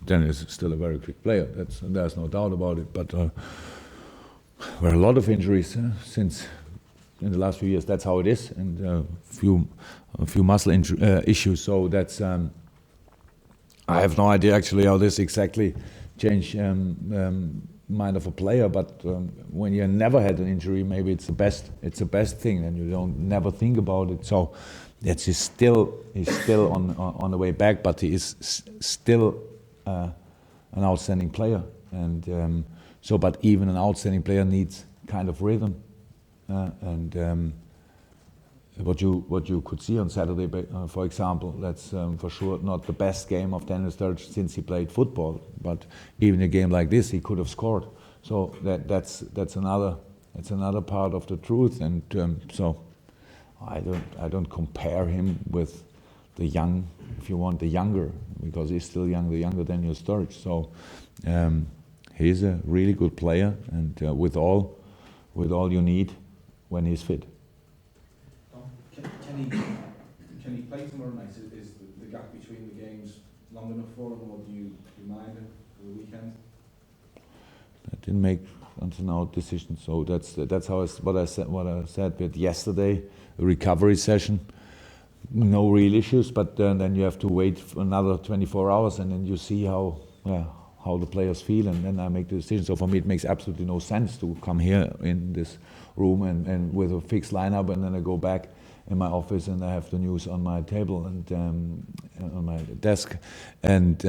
Daniel is still a very quick player. There's no doubt about it. But there are a lot of injuries since in the last few years. That's how it is, and a few muscle issues. So that's. I have no idea actually how this exactly change mind of a player. But when you never had an injury, maybe it's the best. It's the best thing, and you don't never think about it. So. He's still on the way back, but he is still an outstanding player, and but even an outstanding player needs kind of rhythm, and what you could see on Saturday, for example, that's for sure not the best game of Daniel Sturridge since he played football, but even a game like this he could have scored. So that's another part of the truth, and so. I don't compare him with the young, if you want, the younger, because he's still young, the younger Daniel Sturridge. So he's a really good player, and with all you need when he's fit. Can he play tomorrow night? Is the gap between the games long enough for him, or do you mind it for the weekend? I didn't make until now decisions. So that's how what I said. We had yesterday a recovery session, no real issues, but then you have to wait for another 24 hours, and then you see how the players feel, and then I make the decision. So for me, it makes absolutely no sense to come here in this room and with a fixed lineup, and then I go back in my office and I have the news on my table and on my desk, and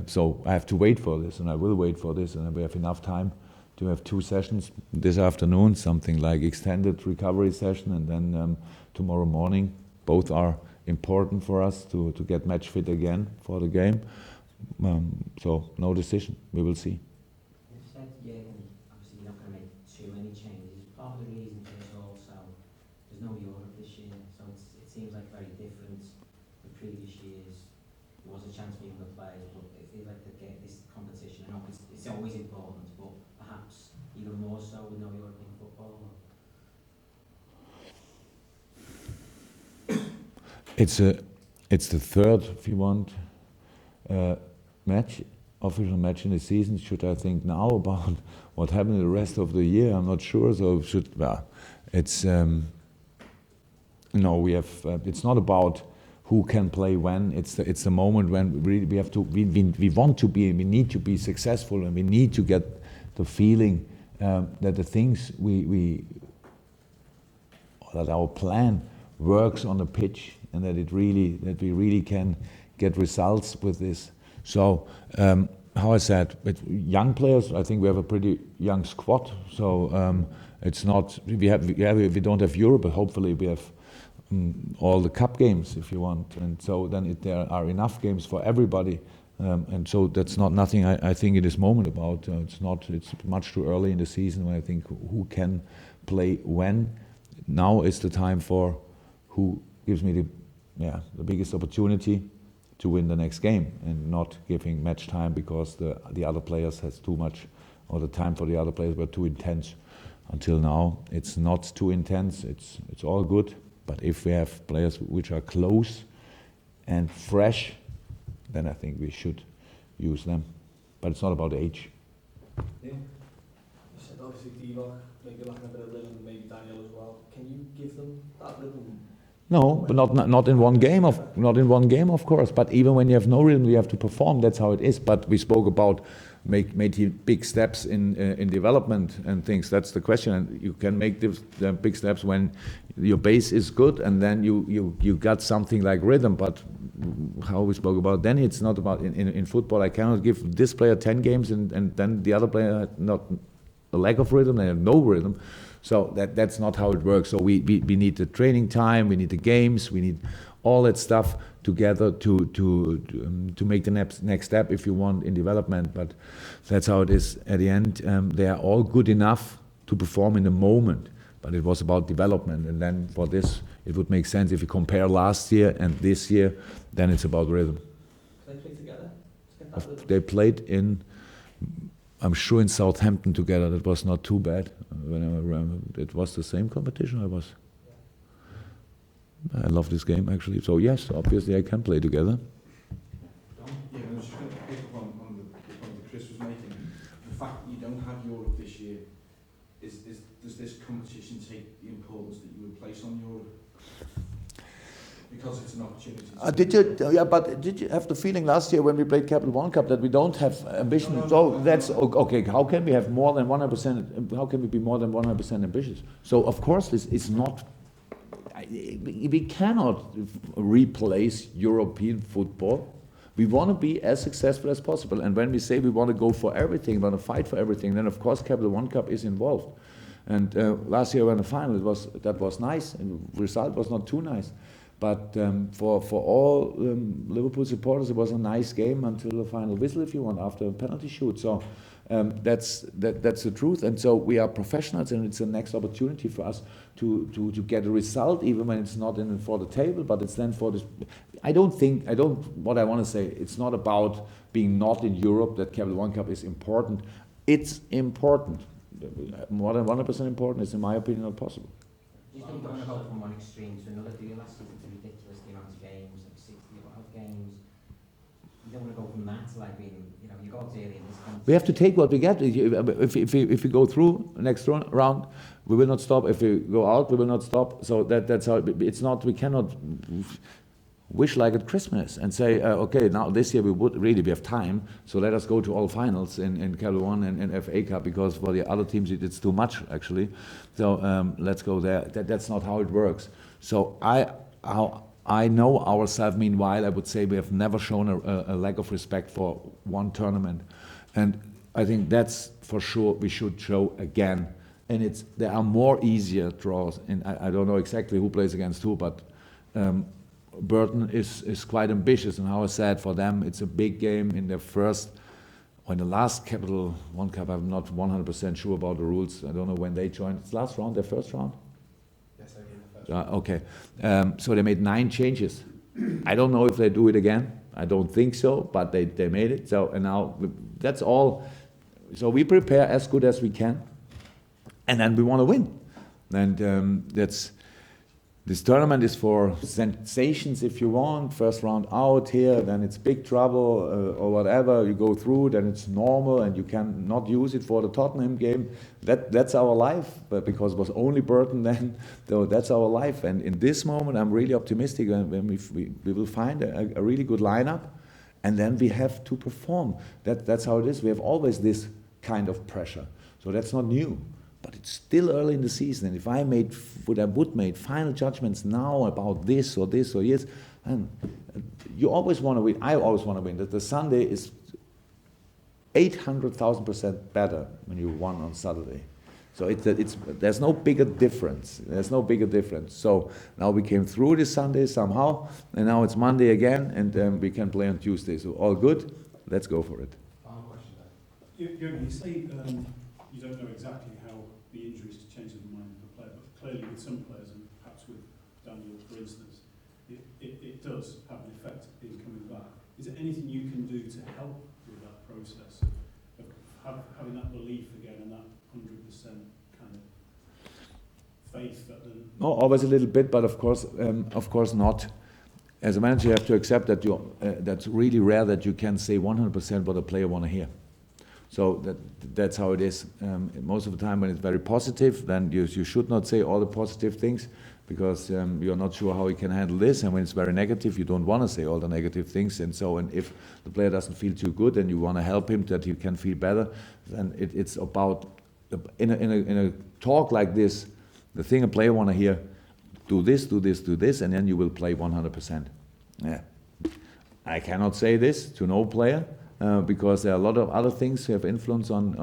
so I have to wait for this, and I will wait for this, and we have enough time to have 2 sessions this afternoon, something like extended recovery session, and then tomorrow morning. Both are important for us to get match fit again for the game. So no decision. We will see. You said obviously you're not going to make too many changes. Part of the reason for this also, there's no Europe this year, so it seems like very different. The previous years, there was a chance for younger players, but it feels like this competition. I know it's always important, but perhaps even more so with no European football. It's the third, if you want, official match in the season. Should I think now about what happened the rest of the year? I'm not sure. So it's we have. It's not about who can play when. It's the moment when we have to. We want to be. We need to be successful, and we need to get the feeling that the things that our plan works on the pitch, and that we really can get results with this. So how I said, with young players, I think we have a pretty young squad. So it's not we don't have Europe, but hopefully we have all the cup games if you want, and so then there are enough games for everybody. And so that's not nothing I think in this moment about. It's much too early in the season when I think who can play when. Now is the time for who gives me the biggest opportunity to win the next game, and not giving match time because the other players has too much, or the time for the other players were too intense. Until now, it's not too intense. It's all good. But if we have players which are close and fresh, then I think we should use them. But it's not about age. Yeah. You said obviously Divock, maybe lacking a bit of rhythm, maybe Daniel as well. Can you give them that rhythm? No, but not in one game, of course. But even when you have no rhythm, you have to perform. That's how it is. But we spoke about making big steps in development and things. That's the question. And you can make the big steps when your base is good, and then you got something like rhythm. But how we spoke about then, it's not about in football. I cannot give this player 10 games and then the other player not a lack of rhythm. They have no rhythm. So that's not how it works. So we need the training time, we need the games, we need all that stuff together to make the next step, if you want, in development. But that's how it is at the end. They are all good enough to perform in the moment, but it was about development. And then for this, it would make sense if you compare last year and this year, then it's about rhythm. They played together? They played I'm sure in Southampton together. That was not too bad. It was the same competition. I love this game actually. So yes, obviously I can play together. Yeah, pick up on the point that Chris was making. The fact that you don't have Europe this year, does this competition take the importance that you would place on Europe? Because it's an opportunity. Did you have the feeling last year when we played Capital One Cup that we don't have ambition? That's okay. How can we have more than 100%? How can we be more than 100% ambitious? So of course, this is not. We cannot replace European football. We want to be as successful as possible. And when we say we want to go for everything, want to fight for everything, then of course Capital One Cup is involved. And last year when the final, that was nice, and the result was not too nice. But for all Liverpool supporters, it was a nice game until the final whistle, if you want, after a penalty shoot. So that's the truth. And so we are professionals, and it's the next opportunity for us to get a result, even when it's not in for the table, but it's then for this. What I want to say, it's not about being not in Europe that Capital One Cup is important. It's important. More than 100% important is, in my opinion, not possible. You don't want to go from one extreme to another, do you? Last season, it's ridiculous, the amount of games, like 60 odd games. You don't want to go from that to like being, you got early in this country. We have to take what we get. If we go through next round, we will not stop. If we go out, we will not stop. So that's how it's not. We cannot wish like at Christmas and say, okay, now this year we have time, so let us go to all finals in Capital One and FA Cup, because for the other teams it's too much actually. So let's go there. That's not how it works. So I know ourselves. Meanwhile, I would say we have never shown a lack of respect for one tournament, and I think that's for sure we should show again. And there are more easier draws, and I don't know exactly who plays against who, but. Burton is quite ambitious, and how I said, for them it's a big game in their first, or in the last Capital One Cup. I'm not 100% sure about the rules. I don't know when they joined. It's last round, their first round? Yes, they did the first round. Okay. So they made 9 changes. I don't know if they do it again. I don't think so, but they made it. So, and now that's all. So we prepare as good as we can, and then we want to win. And this tournament is for sensations, if you want. First round out here, then it's big trouble or whatever. You go through, then it's normal, and you can not use it for the Tottenham game. That's our life, but because it was only Burton then, so that's our life. And in this moment, I'm really optimistic when we will find a really good lineup, and then we have to perform. That's how it is. We have always this kind of pressure, so that's not new. But it's still early in the season, and if I would make final judgments now about this or yes, and you always want to win. I always want to win. That the Sunday is 800,000% better when you won on Saturday. So there's no bigger difference. There's no bigger difference. So now we came through this Sunday somehow, and now it's Monday again, and we can play on Tuesday. So all good. Let's go for it. Final question then. Jurgen, you say you don't know exactly how the injuries to change the mind of the player, but clearly with some players, and perhaps with Daniel, for instance, it does have an effect in coming back. Is there anything you can do to help with that process of having that belief again and that 100% kind of faith that No, always a little bit, but of course not. As a manager, you have to accept that that's really rare that you can say 100% what a player want to hear. So that's how it is. Most of the time when it's very positive, then you should not say all the positive things, because you're not sure how he can handle this. And when it's very negative, you don't want to say all the negative things. And if the player doesn't feel too good and you want to help him that he can feel better, then it's about, in a talk like this, the thing a player want to hear, do this, do this, do this, and then you will play 100%. Yeah. I cannot say this to no player, because there are a lot of other things who have influence on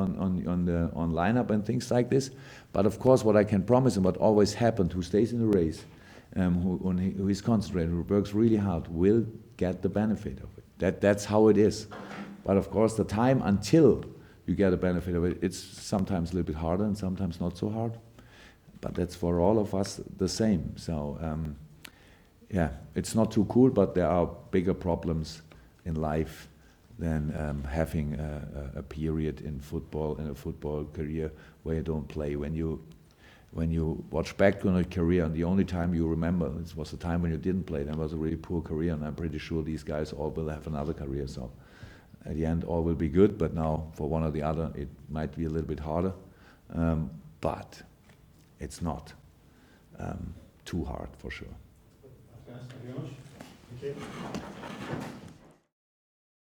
lineup and things like this. But of course, what I can promise and what always happened, who stays in the race, who is concentrated, who works really hard, will get the benefit of it. That's how it is. But of course, the time until you get a benefit of it, it's sometimes a little bit harder and sometimes not so hard. But that's for all of us the same. So yeah, it's not too cool, but there are bigger problems in life than having a period in a football career where you don't play. When you watch back on a career, and the only time you remember it was the time when you didn't play, that was a really poor career, and I'm pretty sure these guys all will have another career. So at the end all will be good, but now for one or the other it might be a little bit harder. But it's not too hard for sure. Thank you very much. Thank you.